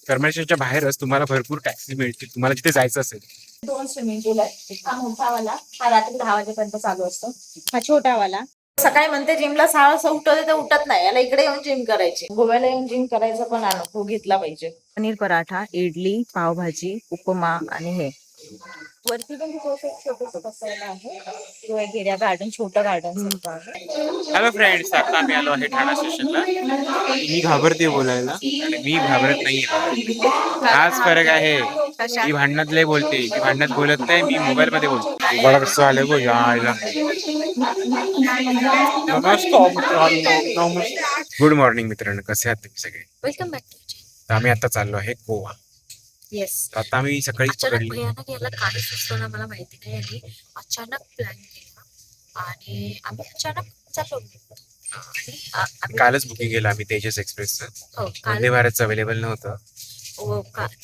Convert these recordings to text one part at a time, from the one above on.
करमाळ्याच्या बाहेरच तुम्हाला भरपूर टॅक्सी मिळतील तुम्हाला जिथे जायचं असेल. 2 स्विमिंग पूल आहेत. हा मोठावाला हा रात्री 10 वाजेपर्यंत चालू असतो. हा छोटावाला सकाळी म्हणते जिमला 6 वाजता उठवते तर उठत नाही. याला इकडे येऊन जिम करायची. गोव्याला येऊन जिम करायचा पण अनुभव घेतला पाहिजे. पनीर पराठा, इडली, पावभाजी, उपमा आणि हे वरती पण छोटस बसायला आहे. गेल्या गार्डन छोटं गार्डन आहे. हॅलो फ्रेंड्स, आता आम्ही आलो आहे ठाणा स्टेशनला. मी घाबरते बोलायला आणि मी घाबरत नाहीये. हाच फरक आहे. मी भांडणात लय बोलते, मी भांडणात बोलत नाही, मी मोबाईल मध्ये बोलतो. बघा कसं आलंय गो यायला. गुड मॉर्निंग मित्रांनो, कसे आहात तुम्ही सगळे? वेलकम बॅक टू आम्ही आता चाललो आहे गोवा. येस. आता आम्ही सकाळीच पकडली. भयानक याला काय सुचलं मला माहिती नाही. आणि अचानक प्लॅन केला आणि आम्ही अचानक चाललो. आणि कालच बुकिंग केलं आम्ही तेजस एक्सप्रेसचं. वंदे भारतचं अवेलेबल नव्हतं.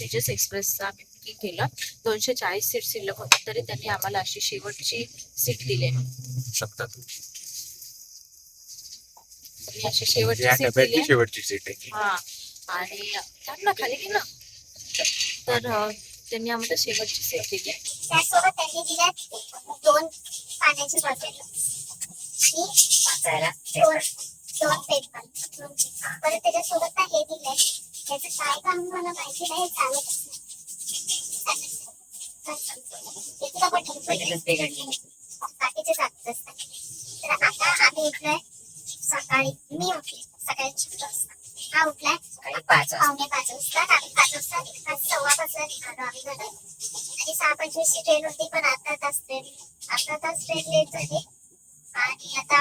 तेजस एक्सप्रेसचं आम्ही बुकिंग केलं. 240 सीट शिल्लक होती तरी त्यांनी आम्हाला अशी शेवटची सीट दिली. शकतात अशी शेवटची शेवटची सीट आहे. हा आणि त्यांना खाली गेलं तर त्यांनी आम्हाला शेवटची सीट दिली. त्यासोबत त्यांनी दिल्यात 2 पाण्याची बॉटल आणि दोन पेपर. परत त्याच्यासोबत ना हे दिलंय. त्याचं काय काम मला माहिती नाही. बाकीचे जातच नाही. तर आता आम्ही उठलोय सकाळी. मी उठले सकाळी 6 वाजता. हा उठलाय सकाळी 5:45 वाजता. आम्ही 5 वाजता 5:15 वाजता निघालो आम्ही घरी. आणि 6:25 ची ट्रेन होती पण अर्धा तास ट्रेन लेट झाली. आणि आता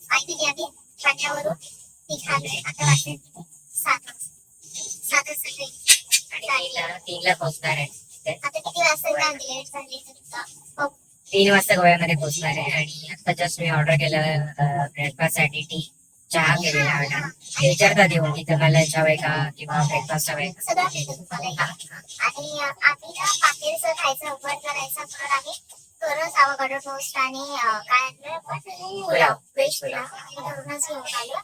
फायनली आम्ही ठाण्यावरून निघालोय. आता वाजले 7 वाजता. आणि 3ला पोहोचणार आहे. आता किती वाजता लेट झाली तर 3 वाजता गोव्यामध्ये पोहोचणार आहे. आणि आता जस्ट मी ऑर्डर केलं ब्रेकफास्ट साठी टी चहा केलेला ऑर्डर. विचारता देऊन इथं मला लंच हवंय का किंवा ब्रेकफास्ट हवंय का सगळं भेटत तुम्हाला. आणि आम्ही ना पापलेटचं खायचं उभं करायचं म्हणून आम्ही करून आवकाडो टोस्ट आणि काय पुलाव व्हेज पुलाव घरूनच घेऊन आलो.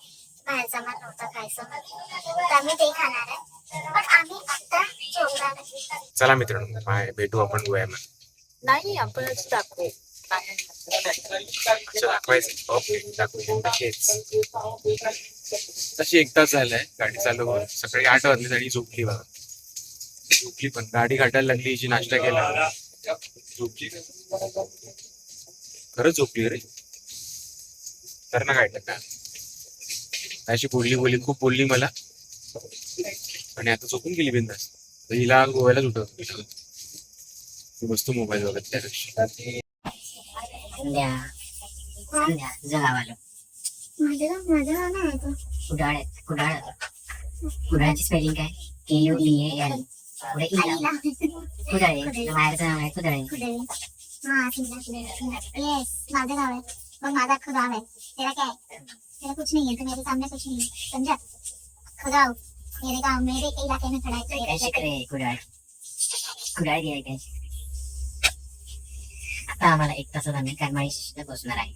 बाहेर जमा नव्हतं खायचं तर आम्ही ते खाणार आहे. पण आम्ही आता जेवणार. चला मित्रांनो, भेटू आपण गोव्यामध्ये. नाही आपणच दाखवू. दाखवायचं. ओके, दाखवू. तशी 1 तास झालाय गाडी चालू होऊन. सकाळी 8 वाजले आणि झोपली बघा. झोपली पण गाडी घाटायला लागली. हिची नाश्ता केला झोपली. खरंच झोपली रे. तर ना काय का अशी बोलली खूप बोलली मला आणि आता झोपून गेली बिंदास. तर हिला गोव्यालाच उठवतो. वस्तू मोबाईल बघत त्यापेक्षा. जगावालो कुडाळची स्पेलिंग काय? KUDAL. पुढे कुडाळे. बाहेरचं नाव आहे कुडाळे. येस माझं गाव आहे. पण माझं अख्खं गाव आहे. त्याला काय त्याला कुछ नहीं है. तो मेरे सामने कुछ नहीं है. समझा? अख्खं गाव मेरे गाव मेरे इलाके में खड़ा है. काय शिकले कुडाळ कुडाळ घ्याय काय. आता आम्हाला 1 तासात आम्ही करमाळी स्टेशनला पोहोचणार आहे.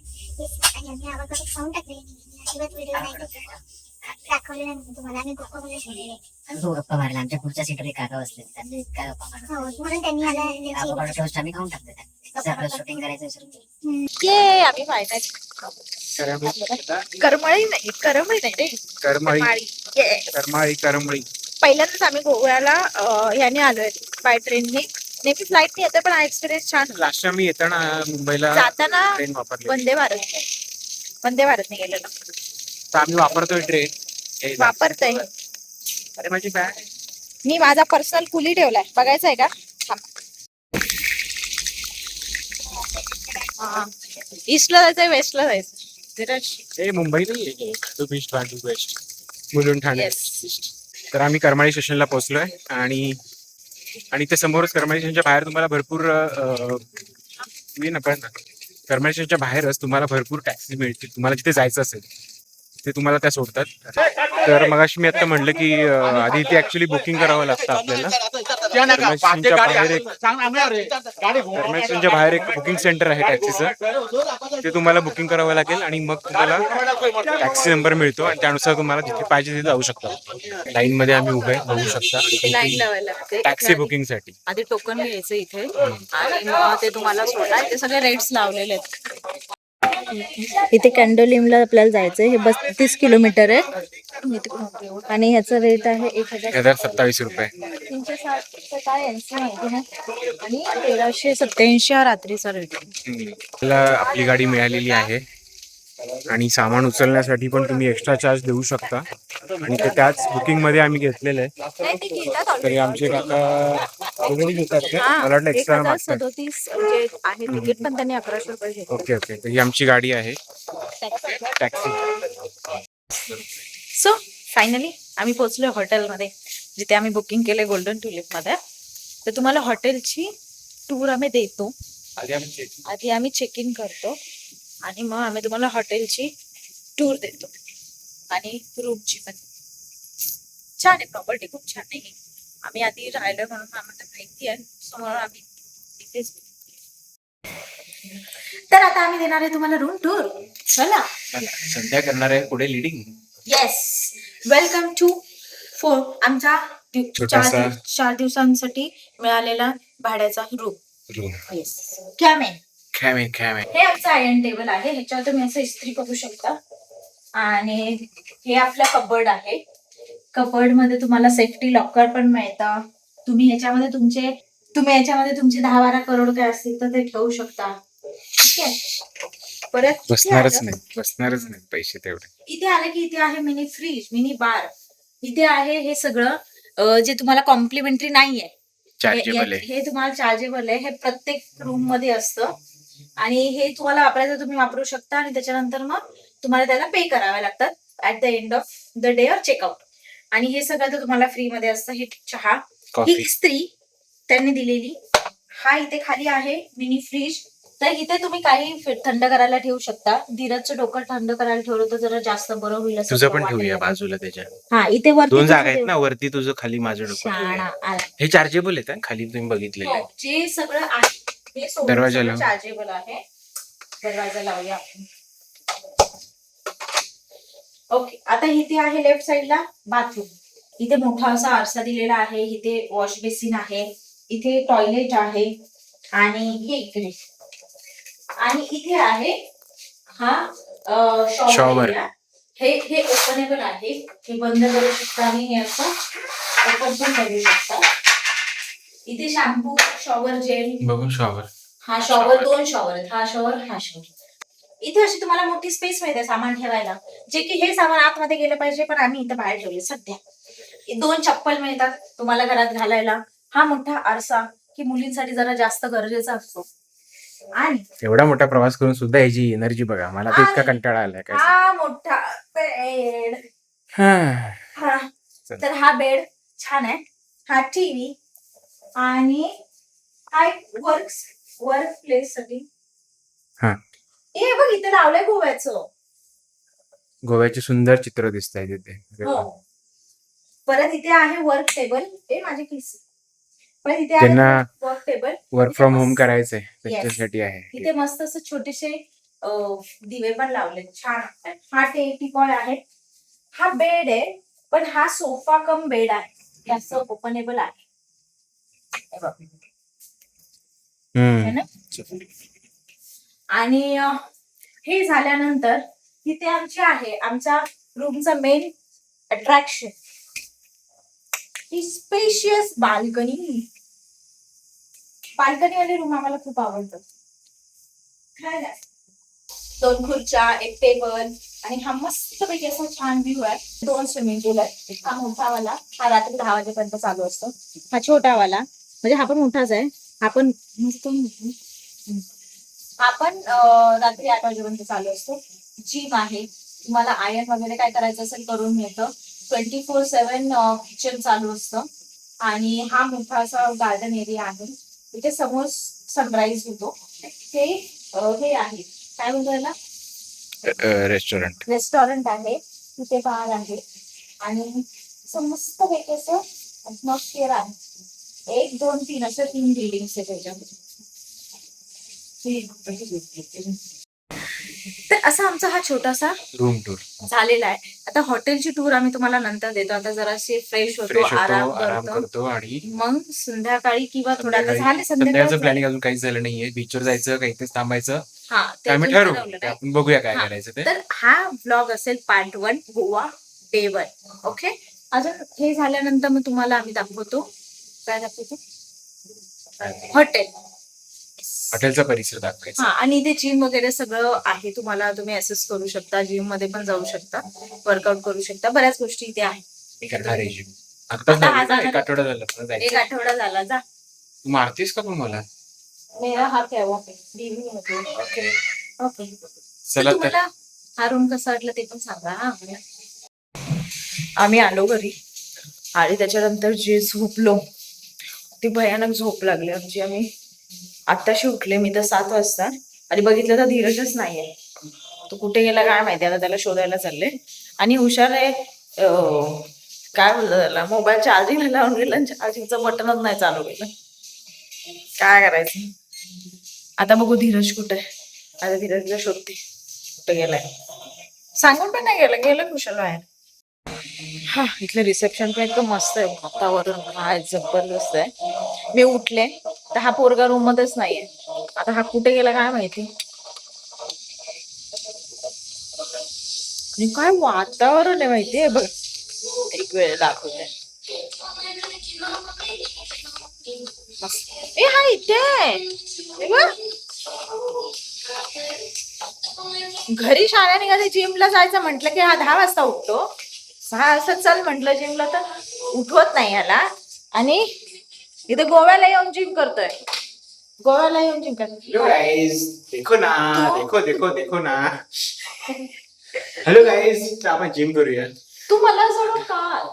आम्ही आवडतो खाऊन टाकले. अजिबात व्हिडिओ नाही दाखवले नाही तुम्हाला. आम्ही गप्पा बोलले सोडले. तो गप्पा मारला. आमच्या पुढच्या सीटवर एक काका बसले. त्यांनी इतका गप्पा मारला. म्हणून त्यांनी मला टोस्ट आम्ही खाऊन टाकतो. आपलं शूटिंग करायचं विसरून. ये आम्ही फायनल करमळी नाही रे. करमाळी पहिल्यांदाच आम्ही गोव्याला याने आलोय बाय ट्रेनने. नेहमी फ्लाईटने येते पण हा एक्सपिरियन्स छान. लास्ट टाइम मी येताना मुंबईला जाताना ट्रेन वापरली. वंदे भारतने गेलेलो. तर आम्ही वापरतोय ट्रेन. वापरतोय. अरे माझी बॅग. मी माझा पर्सनल कुली ठेवलाय. बघायचं आहे का? ईस्टला जायचंय वेस्टला जायचं. मुंबई नाही ईस्ट वेस्ट मुलुंड ठाणे. तर आम्ही करमाळी स्टेशनला पोहोचलोय आणि ते समोरच करमाळी स्टेशनच्या बाहेर तुम्हाला भरपूर करमाळी स्टेशनच्या बाहेरच तुम्हाला भरपूर टॅक्सी मिळतील तुम्हाला जिथे जायचं असेल ते तुम्हाला त्या सोडतात. तर मगाशी मी आता म्हणलं की आधी इथे ऍक्च्युली बुकिंग करावं लागतं आपल्याला. धर्मेशच्या बाहेर एक बुकिंग सेंटर आहे टॅक्सीचं. ते तुम्हाला बुकिंग करावं लागेल आणि मग तुम्हाला टॅक्सी नंबर मिळतो आणि त्यानुसार तुम्हाला जिथे पाहिजे तिथे जाऊ शकता. लाईन मध्ये आम्ही उभे बघू लाईन शकता लावायला लागते टॅक्सी बुकिंग साठी. आधी टोकन घ्यायचं इथे आणि मग ते तुम्हाला सोडा. ते सगळे रेट्स लावलेले आहेत. इथे कॅन्डोलिमला आपल्याला जायचंय. हे 32 किलोमीटर आहे आणि ह्याचा रेट आहे 1027 रुपये. 360 काय यांचं माहिती नाही आणि 1387 हा रात्रीचा रेट आहे. आपल्याला आपली गाडी मिळालेली आहे आणि सामान उचलण्यासाठी पण तुम्ही एक्स्ट्रा चार्ज देऊ शकता आणि ते त्याच बुकिंग मध्ये आम्ही घेतलेलं आहे. तरी आमचे काका वगैरे घेतात ते. मला वाटलं एक्स्ट्रा मागतात. 1037 जे आहे तिकीट पण त्यांनी 1100 रुपये घेतले. Okay okay. तर ही आमची गाडी आहे टॅक्सी. सो फायनली आम्ही पोहोचलो हॉटेलमध्ये जिथे आम्ही बुकिंग केले गोल्डन ट्युलिप मध्ये. तर तुम्हाला हॉटेलची टूर आम्ही देतो. आधी आम्ही चेक इन करतो आणि मग आम्ही तुम्हाला हॉटेलची टूर देतो आणि रूमची पण. छान आहे, प्रॉपर्टी खूप छान आहे. आम्ही आधी राहिलोय म्हणून आम्हाला माहिती आहे. समोर आम्ही इथेच. तर आता आम्ही देणार आहे तुम्हाला रूम टूर. चला. संध्या करणार आहे पुढे लिडिंग. येस, वेलकम टू आमचा छोटासा 4 दिवसांसाठी मिळालेला भाड्याचा रूम. येस, कॅमेन. हे आमचं आयर्न टेबल आहे. ह्याच्यावर तुम्ही असं इस्त्री करू शकता आणि हे आपला कबर्ड आहे. कबर्ड मध्ये तुम्हाला सेफ्टी लॉकर पण मिळतं. तुम्ही याच्यामध्ये तुमचे 10-12 करोड काय असतील तर ते ठेवू शकता. ठीक आहे. परत बसणारच नाही पैसे तेवढे. इथे आले की इथे आहे मिनी फ्रीज, मिनी बार. इथे आहे हे सगळं जे तुम्हाला कॉम्प्लिमेंटरी नाहीये. चार्जेबल आहे. हे तुम्हाला चार्जेबल आहे. हे प्रत्येक रूम मध्ये असतं आणि हे तुम्हाला वापरायचं तुम्ही वापरू शकता आणि त्याच्यानंतर मग तुम्हाला त्याला पे करावे लागतात at the end of the day or checkout. आणि हे सगळं तर तुम्हाला फ्री मध्ये असतं. हे चहा, ही इस्त्री त्यांनी दिलेली. हा इथे खाली आहे मिनी फ्रीज. तर इथे तुम्ही काही थंड करायला ठेवू शकता. धीरजचं डोकं थंड करायला ठेवलं तर जरा जास्त बरं होईल असं तुझं पण वाटेल ठेवूया मला. बाजूला त्याच्या. हा, इथे वरती 2 जागा आहेत ना, वरती तुझं खाली माझं डोकं. शाणा आला. हे चार्जेबल आहेत खाली तुम्ही बघितलेलं आहे. हो, जे सगळं आहे हे दरवाजा लावून. चार्जेबल आहे. दरवाजा लावूया. ओके, आता इथे आहे लेफ्ट साइडला बाथरूम. इथे मोठा असा आरसा दिलेला आहे. इथे वॉश बेसिन आहे. इथे टॉयलेट आहे आणि हे इकडे आणि इथे आहे हा शॉवर. हे ओपनेबल आहे. हे बंद करू शकता आणि हे असं ओपन पण करू शकता. इथे शॅम्पू, शॉवर जेल. बघू शॉवर. हा शॉवर, 2 शॉवर आहेत. हा शॉवर, हा शॉवर. इथे अशी तुम्हाला मोठी स्पेस मिळते सामान ठेवायला. जे की हे सामान आतमध्ये गेलं पाहिजे पण आम्ही इथं बाहेर ठेवले सध्या. 2 चप्पल मिळतात तुम्हाला घरात घालायला. हा मोठा आरसा की मुलींसाठी जरा जास्त गरजेचा असतो. आणि एवढा मोठा प्रवास करून सुद्धा याची एनर्जी बघा. मला तर इतका कंटाळा आलाय काय. हा मोठा बेड. हा, तर हा बेड छान आहे. हा टीव्ही आणि हा वर्क प्लेस साठी. हा, हे बघ इथे लावलंय गोव्याचं. गोव्याचे सुंदर चित्र दिसत आहे तिथे. हो. परत इथे आहे वर्क टेबल. हे माझे किस. परत इथे ज्यांना आहे work table. Work from home करायचंय त्यांच्यासाठी आहे. इथे मस्त असं छोटेसे दिवे पण लावले. छान. हा टीपॉय आहे. हा बेड आहे पण हा सोफा कम बेड आहे. असं ओपनेबल आहे. हे बघ. है ना? आणि हे झाल्यानंतर इथे आमची आहे आमचा रूमचा मेन अट्रॅक्शन ही स्पेशियस बाल्कनी. बाल्कनी वाले रूम आम्हाला खूप आवडतात. काय नाही, 2 खुर्च्या, एक टेबल आणि हा मस्त पैकी असा छान व्ह्यू आहे. 2 स्विमिंग पूल आहे. हा मोठावाला हा रात्री 10 वाजेपर्यंत चालू असतो. हा छोटावाला म्हणजे हा पण मोठाच आहे. हा पण रात्री 8 वाजेपर्यंत चालू असतो. जिम आहे. तुम्हाला आयर्न वगैरे काय करायचं असेल करून मिळतं. 24/7 किचन चालू असतं. आणि हा मोठा असा गार्डन एरिया आहे. इथे समोर सनराईज होतो. हे आहे काय म्हणतो याला, रेस्टॉरंट आहे. तिथे बार आहे आणि मस्त पैकी असं ॲटमॉस्फिअर आहे. 1 2 3 अशा 3 बिल्डिंग्स आहे त्याच्यामध्ये. तर असा आमचा हा छोटासा रूम टूर झालेला आहे. आता हॉटेलची टूर आम्ही तुम्हाला नंतर देतो. आता जराशी फ्रेश होतो, फ्रेश होतो, आराम आराम करतो. करतो आणि मग संध्याकाळी किंवा थोडा आता झाले संध्याकाळचं संध्याकाळ. प्लॅनिंग अजून काहीच झालं नाहीये. बीचवर जायचं का इथेच थांबायचं हा ते आम्ही अजून ठरवू. ठरवलं ते नाही. आपण बघूया काय हा. करायचं ते. तर हा ब्लॉग असेल पार्ट 1 गोवा डे 1. ओके. अजून हे झाल्यानंतर मग तुम्हाला आम्ही दाखवतो. काय दाखवतो? हॉटेल. हॉटेलचा परिसर दाखवायचा. हा, आणि इथे जिम वगैरे सगळं आहे. तुम्हाला तुम्ही ऍसेस करू शकता. जिम मध्ये पण जाऊ शकता, वर्कआउट करू शकता. बऱ्याच गोष्टी इथे आहेत. मी करणार आहे जिम. आत्ताच आता झालं ना, आज 1 आठवडा झाला पण जायचं. 1 आठवडा झाला. जा. तू मारतीस का पण मला? मेरा हात आहे वो. Okay okay. चला तर तुम्हाला हा रूम कसा वाटला ते पण सांगा. हा, आम्ही आलो घरी आणि त्याच्यानंतर जे झोपलो ती भयानक झोप लागली आमची. आम्ही आत्ताशी उठले. मी तर 7 वाजता आणि बघितलं तर धीरजच नाहीये. तो कुठे गेला काय माहिती. आता त्याला शोधायला चालले. आणि हुशार आहे, काय बोलतो त्याला, मोबाईल चार्जिंगला लावून गेला आणि चार्जिंगचं बटनच नाही चालू केलं. काय करायचं आता. बघू धीरज कुठे आहे. आता धीरजला शोधते कुठे गेलाय. सांगून पण नाही गेलं. गेलं कुशल बाहेर. हा, इथलं रिसेप्शन पण इतकं मस्त आहे. वातावरण काय जबरदस्त आहे. मी उठले तर हा पोरगा रूम मध्येच नाहीये. आता हा कुठे गेला काय माहिती. आणि काय वातावरण आहे माहितीये बघ. एक वेळ दाखवते. ए हा इथे आहे. हे बघ. घरी शाळा निघाली जिमला जायचं म्हटलं की हा 10 वाजता उठतो. 6 वाजता चल म्हटलं जिमला तर उठवत नाही याला. आणि इथे गोव्याला येऊन जिम करतोय. गोव्याला येऊन जिम करतोय. हेलो गाइस, देखो ना, देखो देखो देखो ना. हॅलो गाइस, आपण जिम करूया. तू मला सोडून का?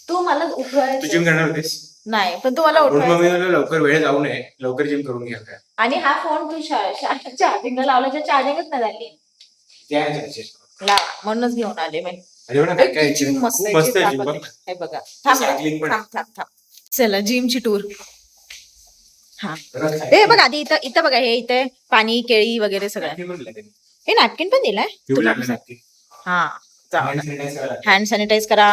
तू मला तू उठवायचं जिम करणार होतीस? नाही, पण तू मला म्हणून मग मी उठवायचं. म्हणलं लवकर वेळ जाऊ नये, लवकर जिम करून घ्या काय. आणि हा फोन तू चार्जिंगला लावल्याच्या चार्जिंगच नाही झाली. ते आहे त्याचे. लावा म्हणूनच घेऊन आले मी. अरे बघा काय काय जिम gym. मस्त खूप आहे, मस्त gym आहे जिम दाखवते. बघ. हे बघा. थांब Cycling पण. थांब थांब थांब. चला जिमची टूर. हा, बघा, हे बघा आधी इथं इथं बघा. हे इथे पाणी केळी वगैरे सगळं आहे. cycling पण दिलंय त्यांनी. हे नॅपकिन पण दिलाय. पिऊ लागलं नक्की. हा, जाऊ. Hand sanitize करायला. हँड सॅनिटाईज करा.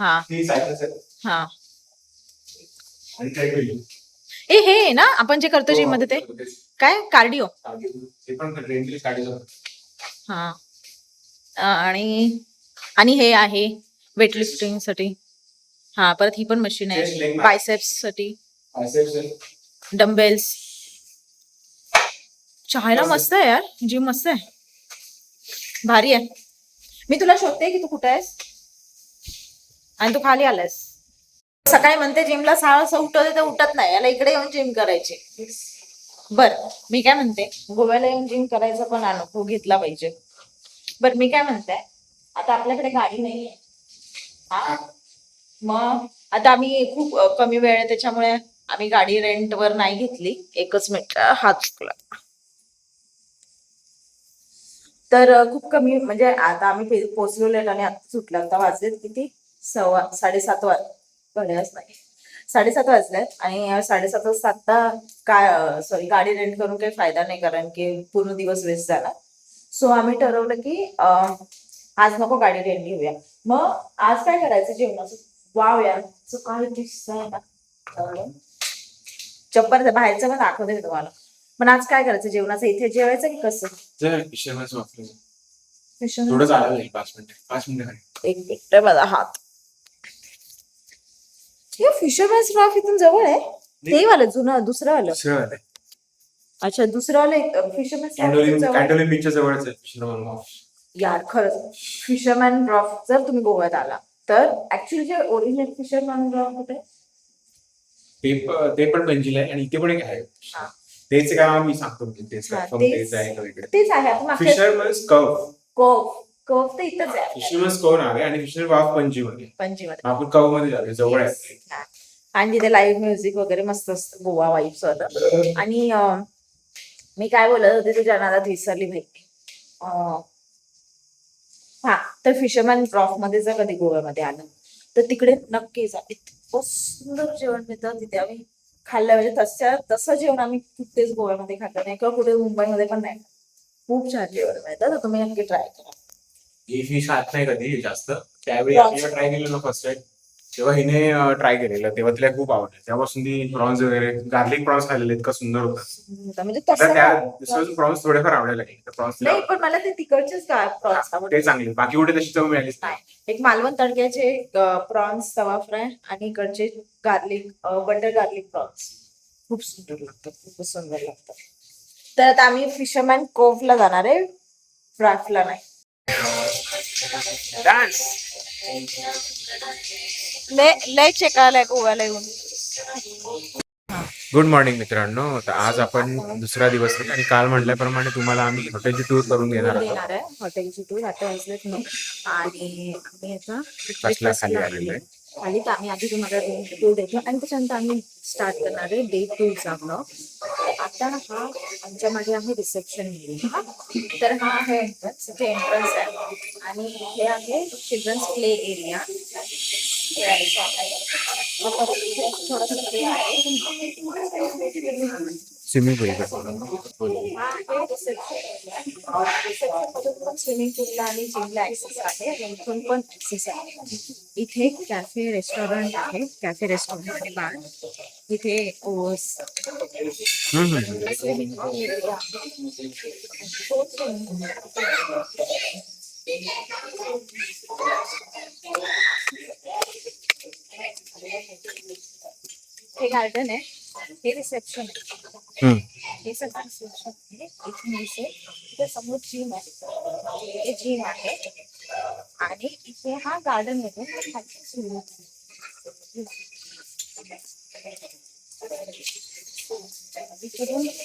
हा ती cycle set. हा. आणि काय करू? हे आहे ना आपण जे करतो जिम मध्ये ते काय कार्डिओ. ते पण रेंटली काढलं. हा. आणि आणि हे आहे वेटलिफ्टिंग साठी. हा, परत ही पण मशीन Chest आहे leg. बायसेप्स साठी. Biceps आहे. डम्बेल्स. चाहायला मस्त आहे यार. जिम मस्त आहे. भारी आहे. मी तुला शोधते की तू कुठे आहेस आणि तू खाली आलायस. सकाळी म्हणते जिमला 6 वाजता उठवते तर उठत नाही. याला इकडे येऊन जिम करायची. बर, मी काय म्हणते गोव्याला येऊन जिम करायचा पण अनुभव घेतला पाहिजे. बर, मी काय म्हणते आता आपल्याकडे गाडी नाहीये. हा, मग आता आम्ही खूप कमी वेळ आहे त्याच्यामुळे आम्ही गाडी रेंटवर नाही घेतली. एकच मिनिट, हात चुकला. तर खूप कमी म्हणजे आता आम्ही पोहोचलो लेट आणि आता सुटला. आता वाजलेत किती? 7:30 घड्याळच नाही. 7:30 वाजल्यात आणि 7:30 वाजता आता काय सॉरी गाडी रेंट करून काही फायदा नाही, कारण की पूर्ण दिवस वेस्ट झाला. सो आम्ही ठरवलं की आज नको गाडी रेंट घेऊया. मग आज काय करायचं जेवणाचं. वाव यार, काय दिसतंय ना. चप्पर बाहेरचं पण दाखवते मी तुम्हाला. पण आज काय करायचं जेवणाचं. इथे जेवायचं की कसं. जर फिशरमॅनच वापरून फिशर थोडं चाललं नाही. 5 मिनिटं एक मिनिट माझा हात. हे फिशरमॅन्स रॉक इथून जवळ आहे. ते वालं जुनं दुसरं वालं. दुसरं आलंय. अच्छा, दुसरं वालं फिशरमॅन्स रॉक. कॅन्टोलिन बीचच्या जवळच आहे फिशरमॅन. यार खरंच फिशरमॅन रॉक जर तुम्ही गोव्यात आला तर ऍक्च्युली जे ओरिजिनल फिशरमॅन रॉक होते ते पण बेंजील आहे आणि इथे पण एक आहे. हा. तेच का मी सांगतो म्हणजे तेच हा, का तेच. तेच आहे इकडे. तेच आहे. आपण फिशरमॅन्स कव. कोव तर इथंच आहे फिशरमॅन्स कव नाव आहे आणि फिशर वाफ पणजीमध्ये. पणजीमध्ये. आपण कव मध्ये जातो, जवळ आहे. हा. आणि तिथे लाईव्ह म्युझिक वगैरे मस्त असतं. गोवा वाईब्स होतं. आणि मी काय बोलत होते तुझ्या नादात विसरली माहिती. हा, तर फिशरमॅन रॉक मध्ये जर कधी गोव्यामध्ये आलं तर तिकडे नक्की जा. इतकं सुंदर जेवण मिळतं तिथे. आम्ही खाल्लं म्हणजे तसं जेवण आम्ही कुठेच गोव्यामध्ये खाल्लं नाही किंवा कुठे मुंबईमध्ये पण नाही. खूप छान जेवण मिळतं, तर तुम्ही नक्की ट्राय करा. ही फिश खात नाही कधी जास्त, त्यावेळी Prawns. आपल्याला ट्राय केलं ना फर्स्ट टाइम, तेव्हा हिने ट्राय केलेलं, तेव्हा तिला खूप आवडलं. तेव्हापासून ती प्रॉन्स वगैरे गार्लिक प्रॉन्स खाल्लेले, इतका सुंदर होता. म्हणजे आता तसं त्या नाही. दुसऱ्या प्रॉन्स थोडेफार आवडायला लागले, प्रॉन्स नाही, पण मला ते तिकडचेच प्रॉन्स ते आवडतात. चांगले, बाकी कुठे तशी चव मिळालीच नाही. एक मालवण तडक्याचे प्रॉन्स तवा फ्राय आणि इकडचे गार्लिक बटर गार्लिक प्रॉन्स खूप सुंदर लागतात, खूपच सुंदर लागतात. तर आता आम्ही फिशरमॅन कोव्हला जाणार आहे, राफ्टला नाही. डान्स. लय चेकायला गोव्याला येऊन. गुड मॉर्निंग मित्रांनो. तर आज आपण दुसरा दिवस आहे आणि काल म्हटल्याप्रमाणे तुम्हाला आम्ही हॉटेलची टूर करून देणार आहोत. देणार आहे हॉटेलची टूर. आता वाजलेत 9 आणि आम्ही आता ब्रेकफास्टला खाली आलेलो आहे. खाली तर आम्ही आधी तुम्हाला टूर देतो आणि त्याच्यानंतर आम्ही स्टार्ट करणार आहे डे 2चा ब्लॉग. आता हा आमच्या मागे आहे रिसेप्शन एरिया. तर हा आहे एंट्रन्स, इथे एंट्रन्स आहे आणि हे आहे चिल्ड्रन्स प्ले एरिया. थोडंसं प्ले आहे. स्विमिंग पूल स्विमिंग पूलला आणि जिमला ऍक्सेस आहे, इथून पण ऍक्सेस आहे. इथे कॅफे रेस्टॉरंट आहे, कॅफे रेस्टॉरंट आणि बार. इथे ओव्हर्स स्विमिंग पूल एरिया. हे गार्डन आहे, हे रिसेप्शन आहे. हे सगळं रिसेप्शन आहे. इथे दिसेल इथे समोर जिम आहे, इथे जिम आहे आणि इथे हा गार्डन मध्ये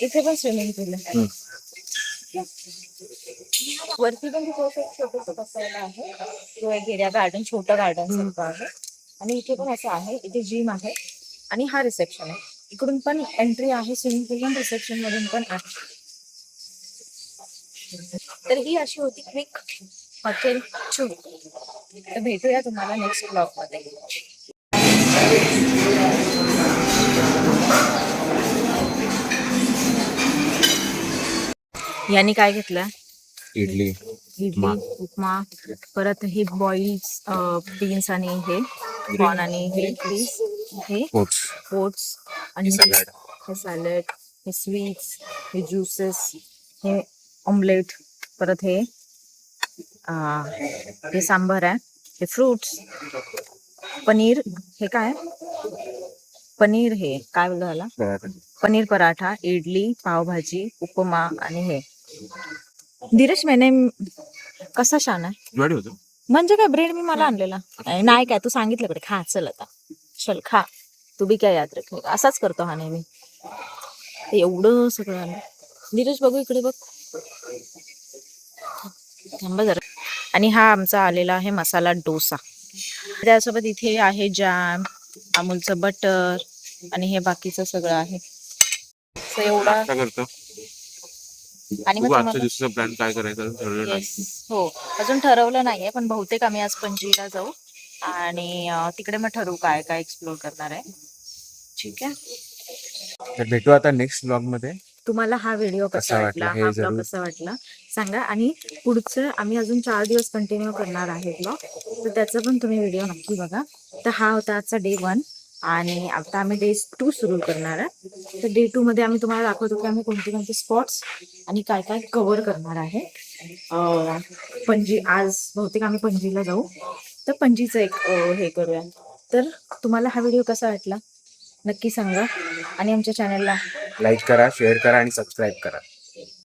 इथे पण स्विमिंग पूल आहे. वरती पण तिथे छोटस बसायला आहे, तो एक एरिया गार्डन, छोटं गार्डन सारखं आहे. आणि इथे पण असं आहे, इथे जिम आहे आणि हा रिसेप्शन आहे. इकडून पण एंट्री आहे स्विमिंग पूल पण, रिसेप्शन मधून पण आहे. तर ही अशी होती क्विक हॉटेल टूर. तर भेटूया तुम्हाला नेक्स्ट ब्लॉग मध्ये. यांनी काय घेतलं? इडली, इडली, उपमा, परत हे बॉइल्स बीन्स आणि हे कॉर्न आणि हे फ्रीज, हे ओट्स आणि हे सॅलड, हे स्वीट्स, हे ज्युसेस, हे ऑमलेट, परत हे सांबार आहे, हे फ्रुट्स, पनीर, हे काय पनीर, हे काय बोलतो ह्याला, पनीर पराठा, इडली, पावभाजी, उपमा आणि हे. धीरज मैंने कसा छान आहे म्हणजे काय ब्रेड मी मला आणलेला नाही काय, तू सांगितलं कडे खा, चल आता चल खा, तू बी काय याद रख. असाच करतो हा नेहमी. एवढं सगळं आलं. धीरज बघू इकडे बघ, थांबा जरा. आणि हा आमचा आलेला आहे मसाला डोसा. त्यासोबत इथे आहे जॅम, अमूलचं बटर आणि हे बाकीचं सगळं आहे. एवढा आणि मग प्लॅन काय करायचं हो अजून ठरवलं नाहीये, पण बहुतेक आम्ही आज पणजीला जाऊ आणि तिकडे मग ठरवू काय काय एक्सप्लोर करणार आहे. ठीक आहे, तर भेटू आता नेक्स्ट ब्लॉग मध्ये. तुम्हाला हा व्हिडिओ कसा वाटला, हा ब्लॉग कसा वाटला सांगा. आणि पुढचं आम्ही अजून 4 दिवस कंटिन्यू करणार आहे ब्लॉग, तर त्याचा पण तुम्ही व्हिडिओ नक्की बघा. तर हा होता आजचा डे 1 आणि आता आम्ही डे 2 सुरू करणार आहे. तर डे 2 मध्ये आम्ही तुम्हाला दाखवतो की आम्ही कोणते कोणते स्पॉट्स आणि काय काय कव्हर करणार आहे. पणजी आज बहुतेक आम्ही पणजीला जाऊ, तर पणजीचं एक हे करूया. तर तुम्हाला हा व्हिडिओ कसा वाटला नक्की सांगा आणि आमच्या चॅनलला लाईक करा, शेअर करा आणि सबस्क्राईब करा.